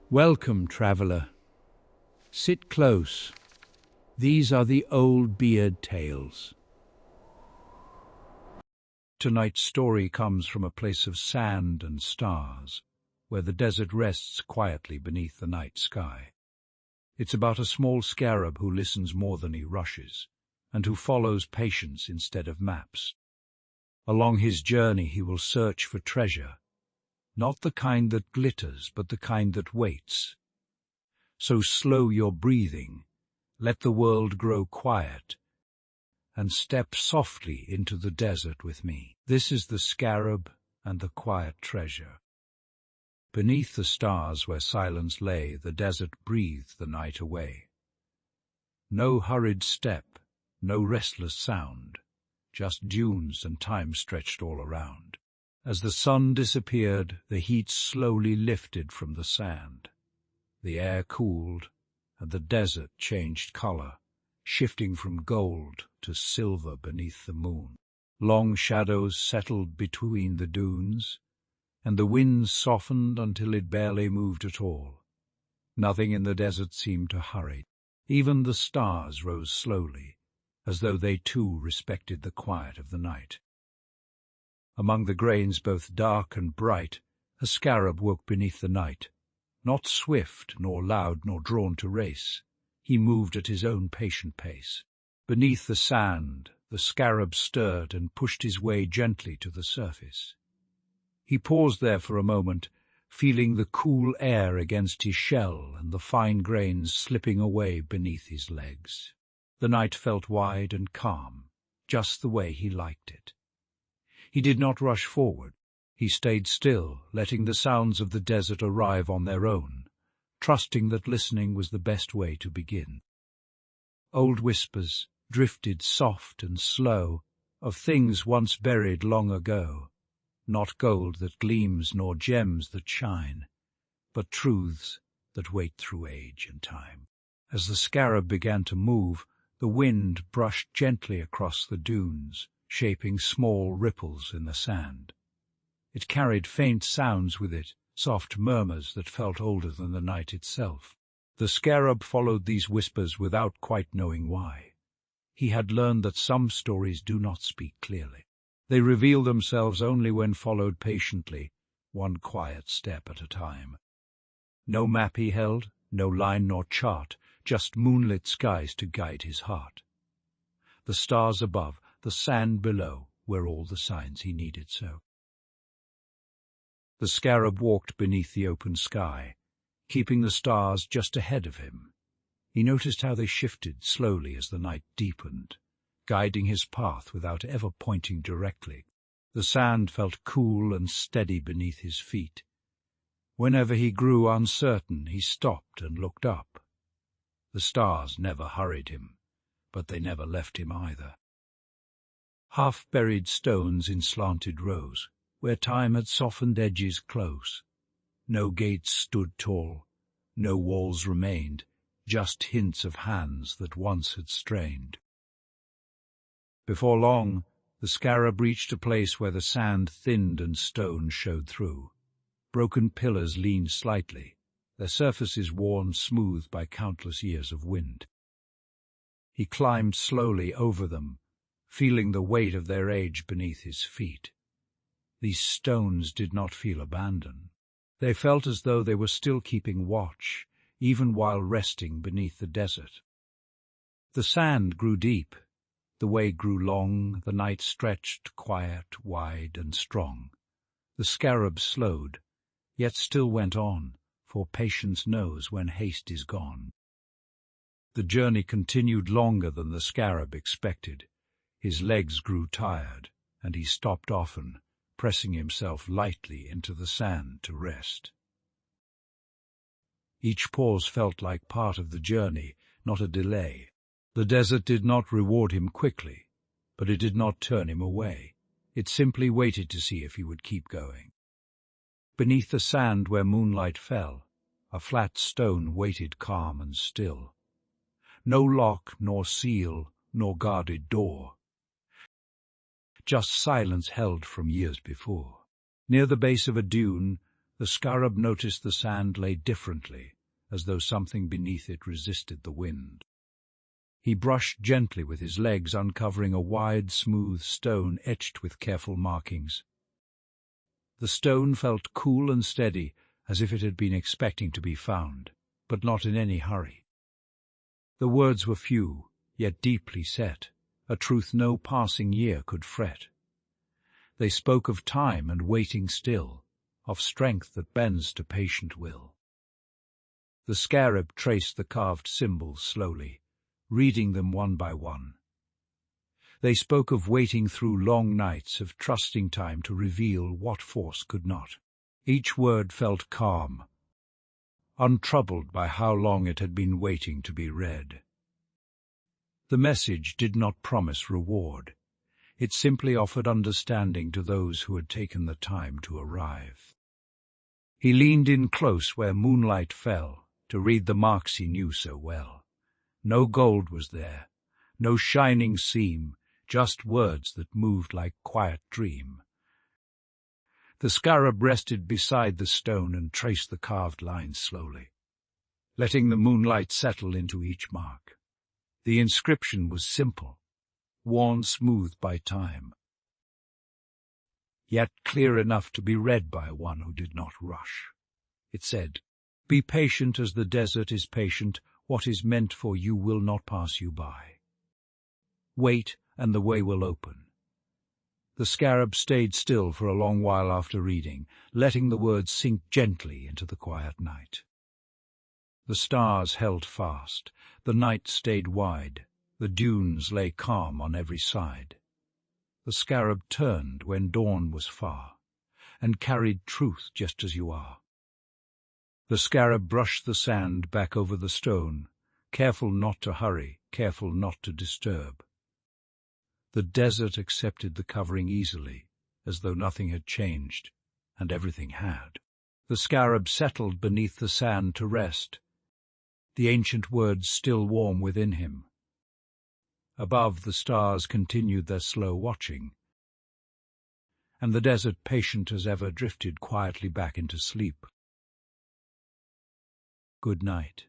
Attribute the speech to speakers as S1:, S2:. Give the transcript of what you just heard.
S1: Welcome, traveller. Sit close. These are the old beard tales. Tonight's story comes from a place of sand and stars, where the desert rests quietly beneath the night sky. It's about a small scarab who listens more than he rushes, and who follows patience instead of maps. Along his journey he will search for treasure, not the kind that glitters, but the kind that waits. So slow your breathing, let the world grow quiet, and step softly into the desert with me. This is the scarab and the quiet treasure. Beneath the stars where silence lay, the desert breathed the night away. No hurried step, no restless sound, just dunes and time stretched all around. As the sun disappeared, the heat slowly lifted from the sand. The air cooled, and the desert changed color, shifting from gold to silver beneath the moon. Long shadows settled between the dunes, and the wind softened until it barely moved at all. Nothing in the desert seemed to hurry. Even the stars rose slowly, as though they too respected the quiet of the night. Among the grains both dark and bright, a scarab woke beneath the night. Not swift, nor loud, nor drawn to race, he moved at his own patient pace. Beneath the sand, the scarab stirred and pushed his way gently to the surface. He paused there for a moment, feeling the cool air against his shell and the fine grains slipping away beneath his legs. The night felt wide and calm, just the way he liked it. He did not rush forward. He stayed still, letting the sounds of the desert arrive on their own, trusting that listening was the best way to begin. Old whispers drifted soft and slow of things once buried long ago, not gold that gleams nor gems that shine, but truths that wait through age and time. As the scarab began to move, the wind brushed gently across the dunes, shaping small ripples in the sand. It carried faint sounds with it, soft murmurs that felt older than the night itself. The scarab followed these whispers without quite knowing why. He had learned that some stories do not speak clearly. They reveal themselves only when followed patiently, one quiet step at a time. No map he held, no line nor chart, just moonlit skies to guide his heart. The stars above, the sand below, were all the signs he needed so. The scarab walked beneath the open sky, keeping the stars just ahead of him. He noticed how they shifted slowly as the night deepened, guiding his path without ever pointing directly. The sand felt cool and steady beneath his feet. Whenever he grew uncertain, he stopped and looked up. The stars never hurried him, but they never left him either. Half-buried stones in slanted rows, where time had softened edges close. No gates stood tall, no walls remained, just hints of hands that once had strained. Before long, the scarab reached a place where the sand thinned and stone showed through. Broken pillars leaned slightly, their surfaces worn smooth by countless years of wind. He climbed slowly over them, feeling the weight of their age beneath his feet. These stones did not feel abandoned. They felt as though they were still keeping watch, even while resting beneath the desert. The sand grew deep, the way grew long, the night stretched quiet, wide, and strong. The scarab slowed, yet still went on, for patience knows when haste is gone. The journey continued longer than the scarab expected. His legs grew tired, and he stopped often, pressing himself lightly into the sand to rest. Each pause felt like part of the journey, not a delay. The desert did not reward him quickly, but it did not turn him away. It simply waited to see if he would keep going. Beneath the sand where moonlight fell, a flat stone waited calm and still. No lock, nor seal, nor guarded door. Just silence held from years before. Near the base of a dune, The Scarab noticed the sand lay differently, as though something beneath it resisted the wind. He brushed gently with his legs, uncovering a wide, smooth stone etched with careful markings. The stone felt cool and steady, as if it had been expecting to be found, but not in any hurry. The words were few, yet deeply set, a truth no passing year could fret. They spoke of time and waiting still, of strength that bends to patient will. The Scarab traced the carved symbols slowly, reading them one by one. They spoke of waiting through long nights, of trusting time to reveal what force could not. Each word felt calm, untroubled by how long it had been waiting to be read. The message did not promise reward. It simply offered understanding to those who had taken the time to arrive. He leaned in close where moonlight fell, to read the marks he knew so well. No gold was there, no shining seam, just words that moved like quiet dream. The Scarab rested beside the stone and traced the carved lines slowly, letting the moonlight settle into each mark. The inscription was simple, worn smooth by time, yet clear enough to be read by one who did not rush. It said, "Be patient as the desert is patient. What is meant for you will not pass you by. Wait, and the way will open." The Scarab stayed still for a long while after reading, letting the words sink gently into the quiet night. The stars held fast, the night stayed wide, the dunes lay calm on every side. The Scarab turned when dawn was far, and carried truth just as you are. The Scarab brushed the sand back over the stone, careful not to hurry, careful not to disturb. The desert accepted the covering easily, as though nothing had changed, and everything had. The Scarab settled beneath the sand to rest, the ancient words still warm within him. Above, the stars continued their slow watching, and the desert, patient as ever, drifted quietly back into sleep. Good night.